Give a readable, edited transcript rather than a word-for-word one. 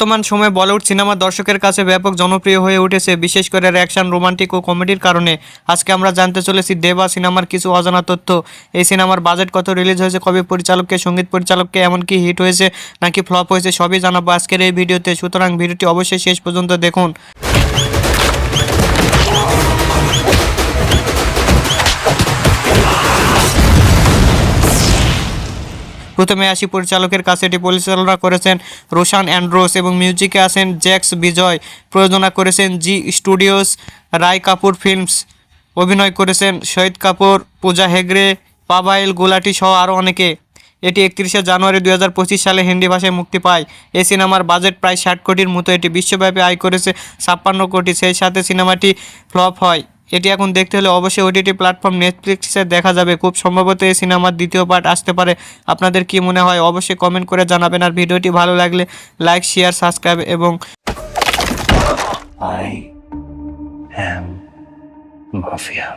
বর্তমান সময়ে বলিউড সিনেমা দর্শকের কাছে ব্যাপক জনপ্রিয় হয়ে উঠেছে, বিশেষ করে অ্যাকশন, রোমান্টিক ও কমেডির কারণে। আজকে আমরা জানতে চলেছি দেবা সিনেমার কিছু অজানা তথ্য। এই সিনেমার বাজেট কত, রিলিজ হয়েছে কবে, পরিচালককে, সঙ্গীত পরিচালককে, এমনকি হিট হয়েছে নাকি ফ্লপ হয়েছে, সবই জানাবো আজকের এই ভিডিওতে। সুতরাং ভিডিওটি অবশ্যই শেষ পর্যন্ত দেখুন। প্রথমে আসি পরিচালকের কাছে। এটি পরিচালনা করেছেন রোশান অ্যান্ড্রোস এবং মিউজিকে আছেন জ্যাক্স বিজয়। প্রযোজনা করেছেন জি স্টুডিওস, রায় কাপুর ফিল্মস। অভিনয় করেছেন শহীদ কাপুর, পূজা হেগড়ে, পাভাইল গুলাটি সহ আরও অনেকে। এটি 31শে জানুয়ারি 2025 সালে হিন্দি ভাষায় মুক্তি পায়। এই সিনেমার বাজেট প্রায় 60 কোটির মতো। এটি বিশ্বব্যাপী আয় করেছে 56 কোটি। সেই সাথে সিনেমাটি ফ্লপ হয়। এটি এখন দেখতে হলে অবশ্যই ওটিটি প্ল্যাটফর্ম নেটফ্লিক্সে দেখা যাবে। খুব সম্ভবত এই সিনেমার দ্বিতীয় পার্ট আসতে পারে। আপনাদের কি মনে হয় অবশ্যই কমেন্ট করে জানাবেন। আর ভিডিওটি ভালো লাগলে লাইক, শেয়ার, সাবস্ক্রাইব এবং I am Mafia.